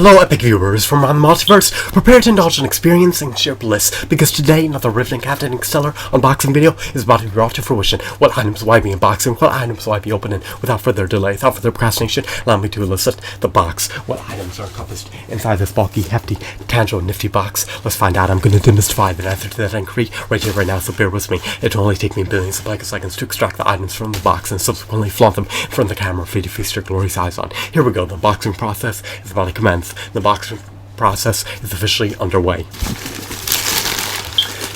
Hello, epic viewers from around the multiverse. Prepare to indulge in experience and share bliss, because today another riveting captivating stellar unboxing video is about to be brought to fruition. What items will I be unboxing? What items will I be opening? Without further delay, without further procrastination, allow me to elicit the box. What items are encompassed inside this bulky, hefty, tangible, nifty box? Let's find out. I'm going to demystify the answer to that inquiry right here, right now, so bear with me. It'll only take me billions of seconds to extract the items from the box and subsequently flaunt them in front of the camera for you to feast your glorious eyes on. Here we go. The unboxing process is about to commence. The boxing process is officially underway.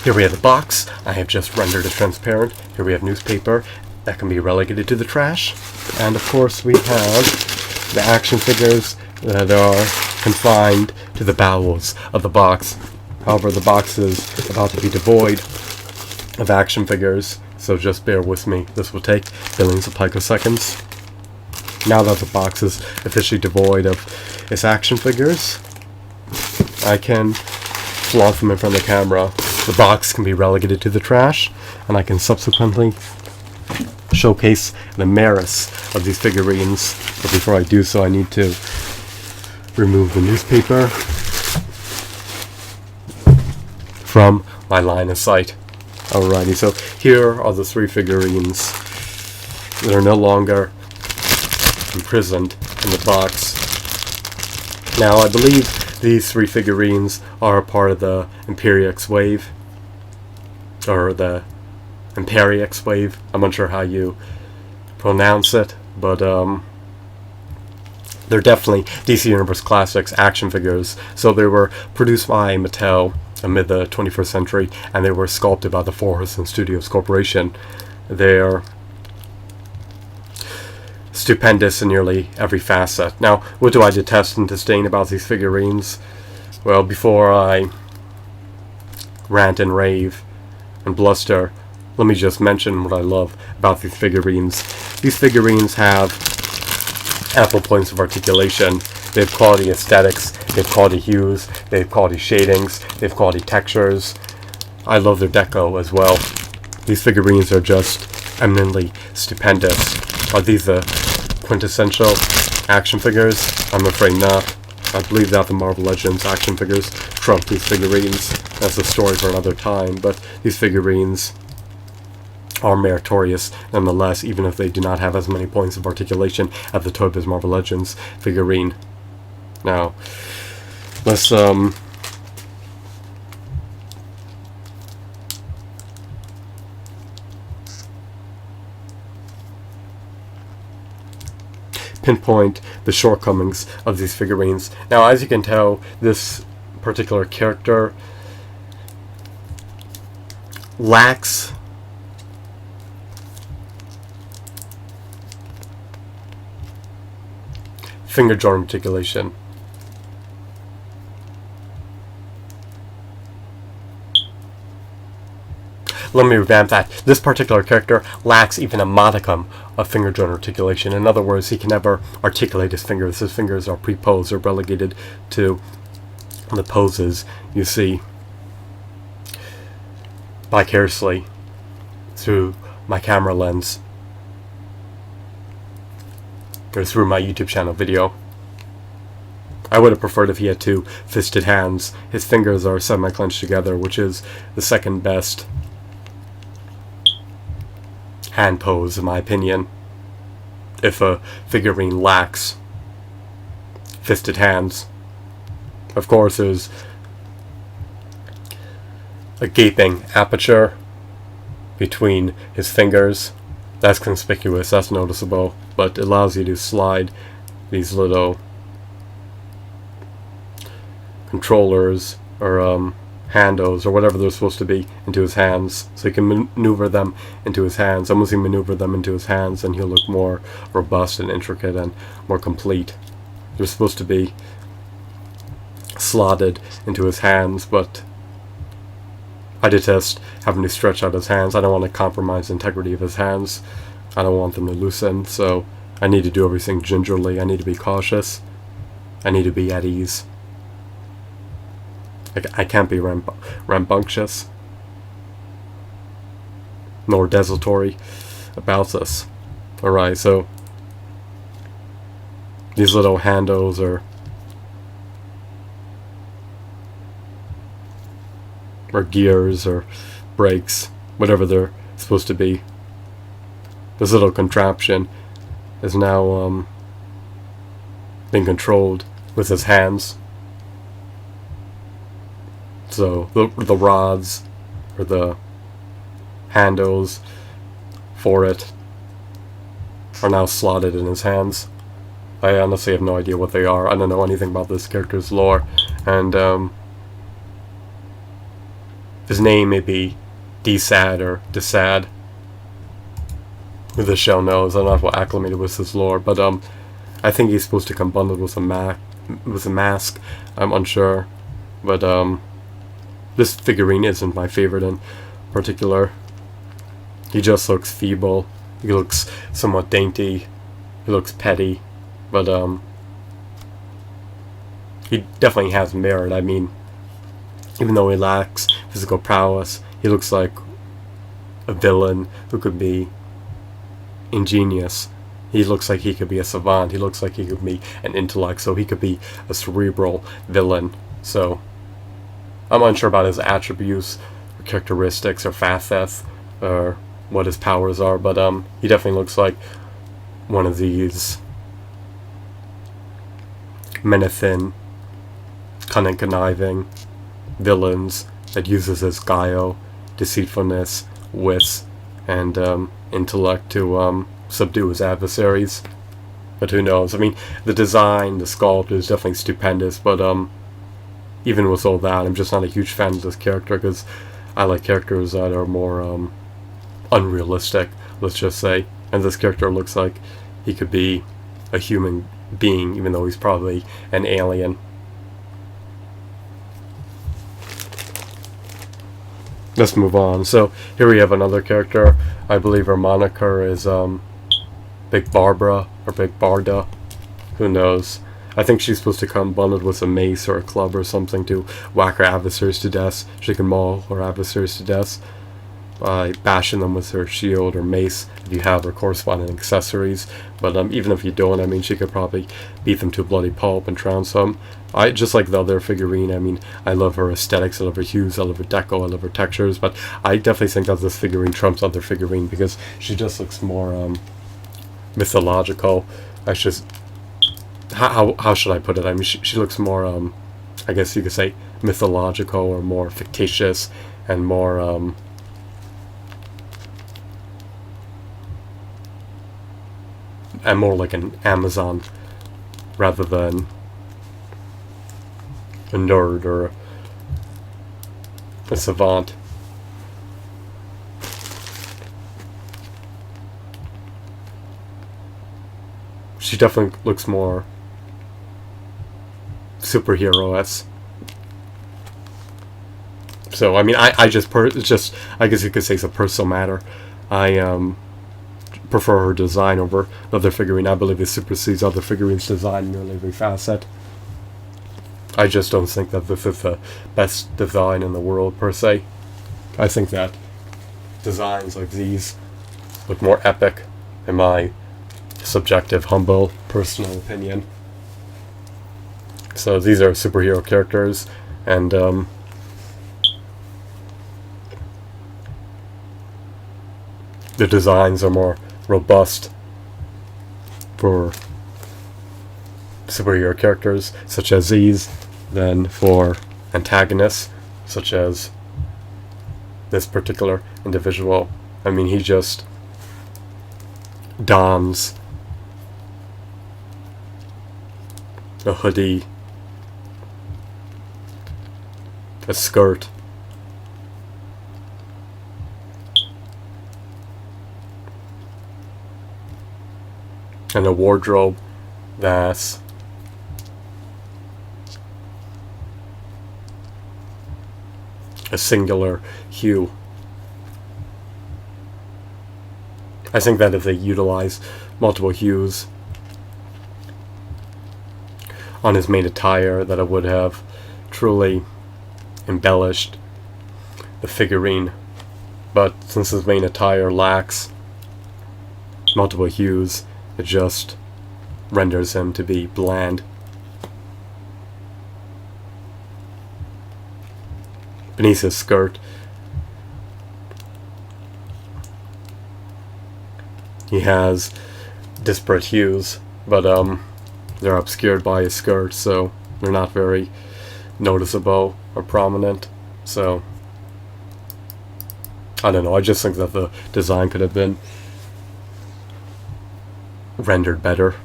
Here we have the box. I have just rendered it transparent. Here we have newspaper that can be relegated to the trash. And of course we have the action figures that are confined to the bowels of the box. However, the box is about to be devoid of action figures, so just bear with me. This will take billions of picoseconds. Now that the box is officially devoid of its action figures, I can flaunt them in front of the camera. The box can be relegated to the trash, and I can subsequently showcase the merits of these figurines. But before I do so, I need to remove the newspaper from my line of sight. Alrighty, so here are the three figurines that are no longer imprisoned in the box. Now, I believe these three figurines are part of the Imperiex wave, or the Imperiex wave. I'm unsure how you pronounce it, but they're definitely DC Universe Classics action figures. So they were produced by Mattel amid the 21st century, and they were sculpted by the Four Horsemen Studios Corporation. They're stupendous in nearly every facet. Now, what do I detest and disdain about these figurines? Well, before I rant and rave and bluster, let me just mention what I love about these figurines. These figurines have ample points of articulation. They have quality aesthetics, they have quality hues, they have quality shadings, they have quality textures. I love their deco as well. These figurines are just eminently stupendous. Are these the quintessential action figures? I'm afraid not. I believe that the Marvel Legends action figures trump these figurines. That's a story for another time, but these figurines are meritorious nonetheless, even if they do not have as many points of articulation as the Toy Biz Marvel Legends figurine. Now, let's pinpoint the shortcomings of these figurines. Now, as you can tell, this particular character lacks finger joint articulation. Let me revamp that. This particular character lacks even a modicum of finger joint articulation. In other words, he can never articulate his fingers. His fingers are pre-posed or relegated to the poses you see vicariously through my camera lens, or through my YouTube channel video. I would have preferred if he had two fisted hands. His fingers are semi-clenched together, which is the second best hand pose, in my opinion, if a figurine lacks fisted hands. Of course, there's a gaping aperture between his fingers. That's conspicuous, that's noticeable, but it allows you to slide these little controllers or handles or whatever they're supposed to be into his hands, so he can maneuver them into his hands. And once he maneuver them into his hands, then he'll look more robust and intricate and more complete. They're supposed to be slotted into his hands, but I detest having to stretch out his hands. I don't want to compromise the integrity of his hands. I don't want them to loosen, so I need to do everything gingerly. I need to be cautious. I need to be at ease. I can't be rambunctious nor desultory about this. Alright, so these little handles are or gears or brakes, whatever they're supposed to be. This little contraption is now being controlled with his hands. So the rods or the handles for it are now slotted in his hands. I honestly have no idea what they are. I don't know anything about this character's lore, and his name may be Desad or Desad. Who the shell knows? I'm not well acclimated with his lore, but I think he's supposed to come bundled with a mask. I'm unsure, but this figurine isn't my favorite in particular. He just looks feeble. He looks somewhat dainty. He looks petty, but he definitely has merit. I mean, even though he lacks physical prowess, he looks like a villain who could be ingenious. He looks like he could be a savant. He looks like he could be an intellect, so he could be a cerebral villain. So I'm unsure about his attributes or characteristics or facets or what his powers are, but he definitely looks like one of these menacing, cunning, conniving villains that uses his guile, deceitfulness, wits, and intellect to subdue his adversaries. But who knows? I mean, the design, the sculpt is definitely stupendous, but even with all that, I'm just not a huge fan of this character, because I like characters that are more unrealistic, let's just say. And this character looks like he could be a human being, even though he's probably an alien. Let's move on. So here we have another character. I believe her moniker is Big Barbara or Big Barda. Who knows? I think she's supposed to come bundled with a mace or a club or something to whack her adversaries to death. She can maul her adversaries to death by bashing them with her shield or mace if you have her corresponding accessories. But even if you don't, I mean, she could probably beat them to a bloody pulp and trounce them. I just like the other figurine. I mean, I love her aesthetics, I love her hues, I love her deco, I love her textures, but I definitely think that this figurine trumps other figurine because she just looks more mythological. I just how should I put it? I mean, she looks more I guess you could say mythological or more fictitious and more and more like an Amazon rather than a nerd or a savant. She definitely looks more superhero-esque. So I mean, it's just I guess you could say it's a personal matter. I prefer her design over the other figurine. I believe it supersedes other figurines' design in nearly every facet. I just don't think that this is the best design in the world, per se. I think that designs like these look more epic, in my subjective, humble, personal opinion. So these are superhero characters, and the designs are more robust for superhero characters such as these than for antagonists such as this particular individual. I mean, he just dons a hoodie, a skirt, and a wardrobe that's a singular hue. I think that if they utilize multiple hues on his main attire, that it would have truly embellished the figurine. But since his main attire lacks multiple hues, it just renders him to be bland. beneath his skirt. He has disparate hues, but they're obscured by his skirt, so they're not very noticeable or prominent. So I don't know, I just think that the design could have been rendered better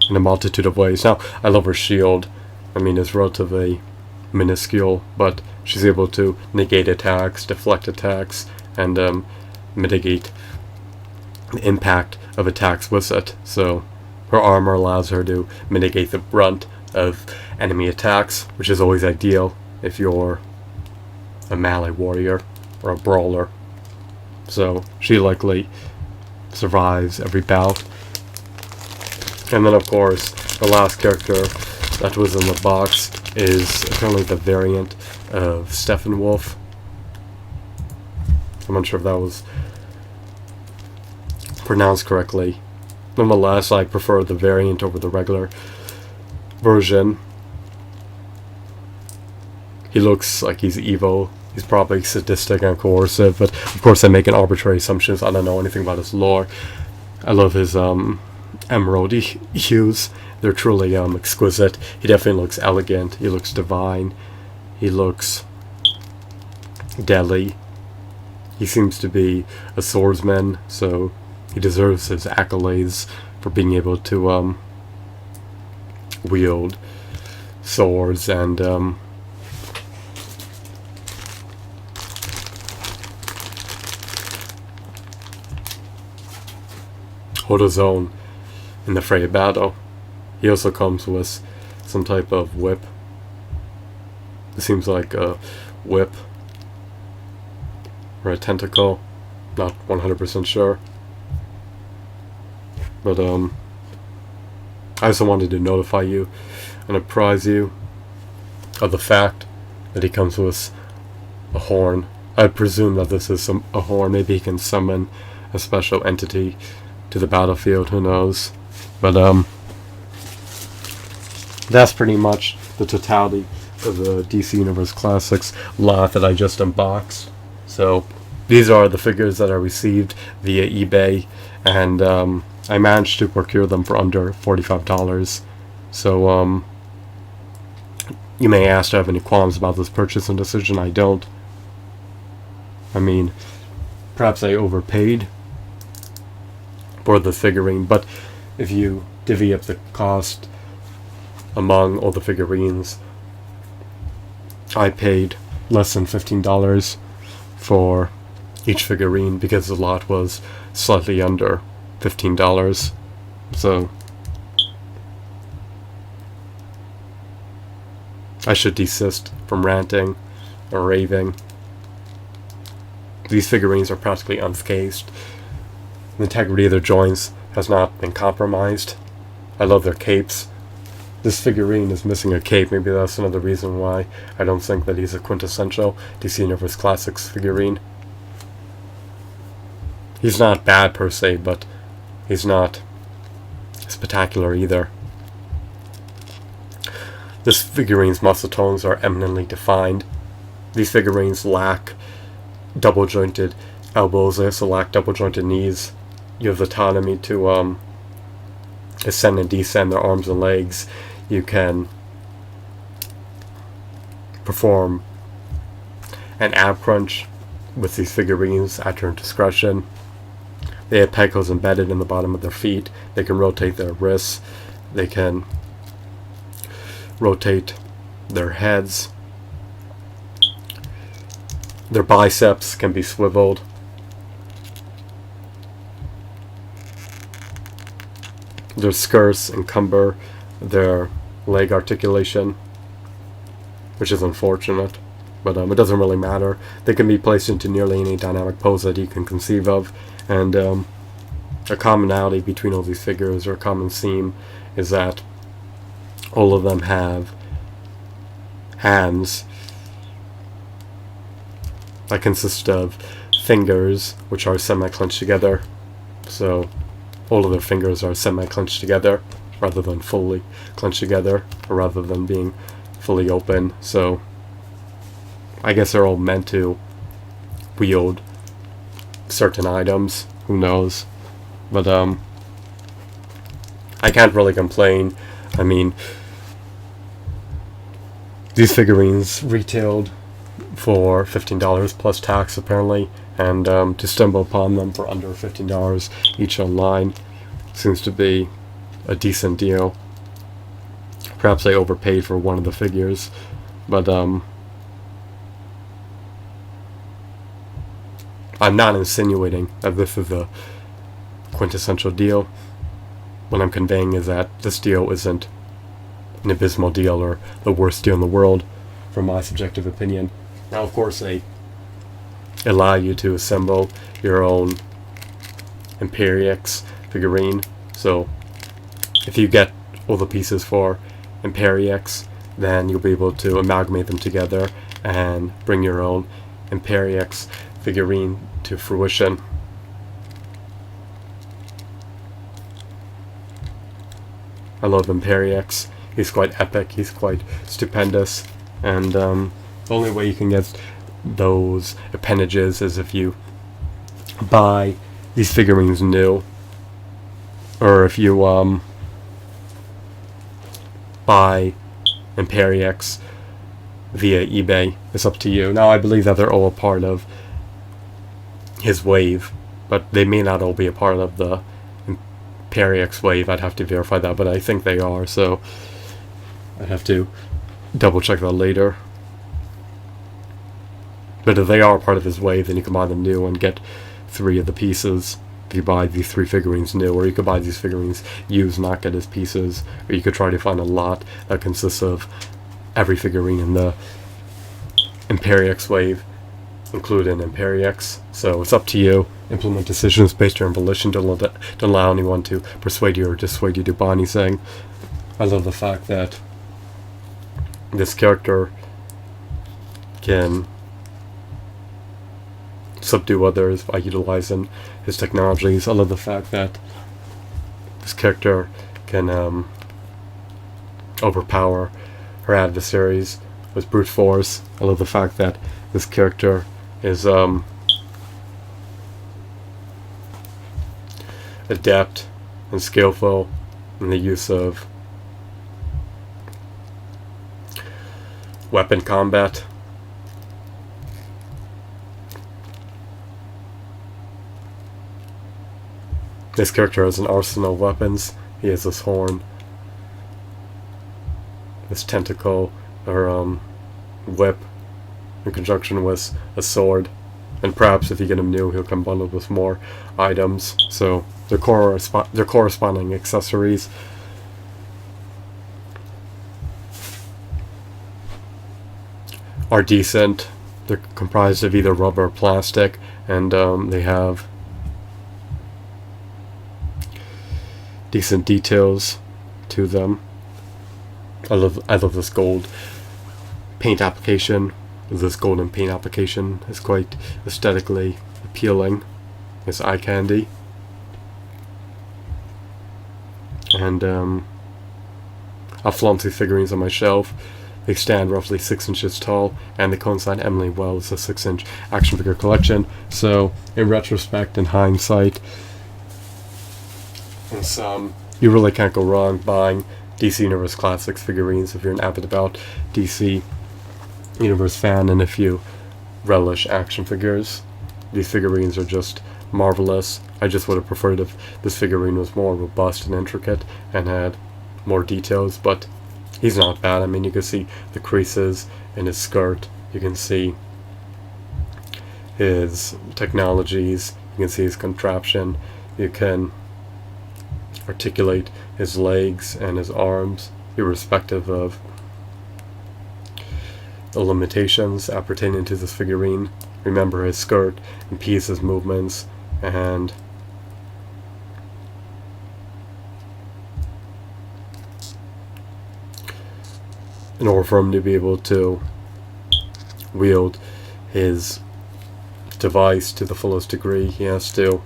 in a multitude of ways. Now, I love her shield. I mean, it's relatively minuscule, but she's able to negate attacks, deflect attacks, and mitigate the impact of attacks with it. So her armor allows her to mitigate the brunt of enemy attacks, which is always ideal if you're a melee warrior or a brawler. So she likely survives every bout. And then of course the last character that was in the box is apparently the variant of Steppenwolf. I'm not sure if that was pronounced correctly. Nonetheless, I prefer the variant over the regular version. He looks like he's evil. He's probably sadistic and coercive, but of course I'm making arbitrary assumptions. I don't know anything about his lore. I love his emeraldy hues. They're truly exquisite. He definitely looks elegant. He looks divine. He looks deadly. He seems to be a swordsman, so he deserves his accolades for being able to wield swords and hold his own in the fray of battle. He also comes with some type of whip. It seems like a whip or a tentacle. Not 100% sure. But I also wanted to notify you and apprise you of the fact that he comes with a horn. I presume that this is a horn. Maybe he can summon a special entity to the battlefield. Who knows? But that's pretty much the totality of the DC Universe Classics lot that I just unboxed. So these are the figures that I received via eBay, and I managed to procure them for under $45. So you may ask, do I have any qualms about this purchase and decision? I don't. I mean, perhaps I overpaid for the figurine, but if you divvy up the cost among all the figurines, I paid less than $15 for each figurine because the lot was slightly under $15. So I should desist from ranting or raving. These figurines are practically unscathed. The integrity of their joints has not been compromised. I love their capes. This figurine is missing a cape. Maybe that's another reason why I don't think that he's a quintessential DC Universe Classics figurine. He's not bad per se, but he's not spectacular either. This figurine's muscle tones are eminently defined. These figurines lack double-jointed elbows. They also lack double-jointed knees. You have autonomy to ascend and descend their arms and legs. You can perform an ab crunch with these figurines at your discretion. They have peg holes embedded in the bottom of their feet. They can rotate their wrists. They can rotate their heads. Their biceps can be swiveled. Their skirts encumber their leg articulation, which is unfortunate, but it doesn't really matter. They can be placed into nearly any dynamic pose that you can conceive of, and a commonality between all these figures, or a common theme, is that all of them have hands that consist of fingers which are semi-clenched together. So all of their fingers are semi-clenched together rather than fully clenched together, or rather than being fully open. So I guess they're all meant to wield certain items. Who knows? But I can't really complain. I mean, these figurines retailed for $15 plus tax apparently, and to stumble upon them for under $15 each online seems to be a decent deal. Perhaps I overpaid for one of the figures, but I'm not insinuating that this is a quintessential deal. What I'm conveying is that this deal isn't an abysmal deal or the worst deal in the world, from my subjective opinion. Now, of course, they allow you to assemble your own Imperiex figurine. So, if you get all the pieces for Imperiex, then you'll be able to amalgamate them together and bring your own Imperiex figurine to fruition. I love Imperiex. He's quite epic, he's quite stupendous, and the only way you can get those appendages is if you buy these figurines new, or if you buy Imperiex via eBay. It's up to you. Now, I believe that they're all a part of his wave, but they may not all be a part of the Imperiex wave. I'd have to verify that, but I think they are, so I'd have to double check that later. But if they are part of his wave, then you can buy them new and get 3 of the pieces if you buy these 3 figurines new, or you could buy these figurines used, not get his pieces, or you could try to find a lot that consists of every figurine in the Imperiex wave, include an Imperiex. So it's up to you. Implement decisions based on your volition. Don't allow anyone to persuade you or dissuade you to buy anything. I love the fact that this character can subdue others by utilizing his technologies. I love the fact that this character can overpower her adversaries with brute force. I love the fact that this character is adept and skillful in the use of weapon combat. This character has an arsenal of weapons. He has this horn, this tentacle, or whip, in conjunction with a sword. And perhaps if you get him new, he'll come bundled with more items. So their corresponding accessories. Are decent. They're comprised of either rubber or plastic, and they have decent details to them. I love this gold paint application. This golden paint application is quite aesthetically appealing. It's eye candy. And I've flaunt these figurines on my shelf. They stand roughly 6 inches tall, and they coincide eminently well with a 6-inch action figure collection. So, in retrospect, in hindsight, you really can't go wrong buying DC Universe Classics figurines if you're an avid about DC Universe fan, and if you relish action figures. These figurines are just marvelous. I just would have preferred if this figurine was more robust and intricate and had more details, but he's not bad. I mean, you can see the creases in his skirt, you can see his technologies, you can see his contraption, you can articulate his legs and his arms, irrespective of the limitations appertaining to this figurine. Remember, his skirt impedes his movements, and in order for him to be able to wield his device to the fullest degree, he has to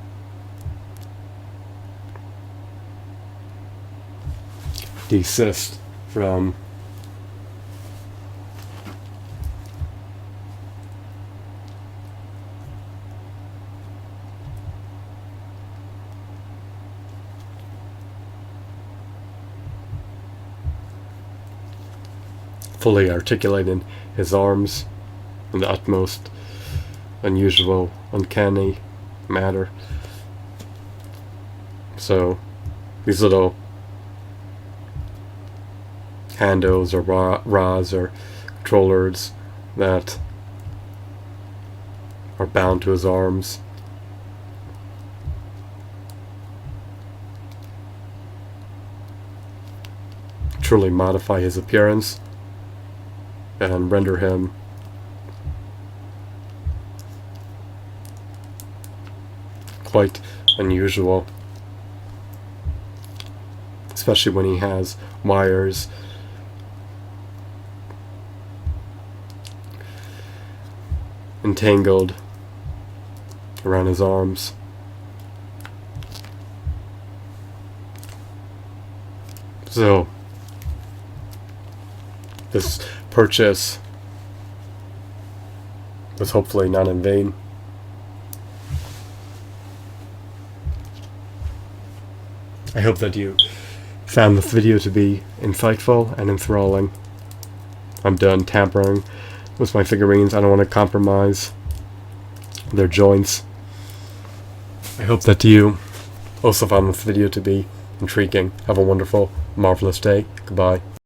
desist from fully articulating his arms in the utmost unusual, uncanny manner. So these little handles or rods or controllers that are bound to his arms truly modify his appearance and render him quite unusual, especially when he has wires entangled around his arms. So this purchase was hopefully not in vain. I hope that you found this video to be insightful and enthralling. I'm done tampering with my figurines. I don't want to compromise their joints. I hope that you also found this video to be intriguing. Have a wonderful, marvelous day. Goodbye.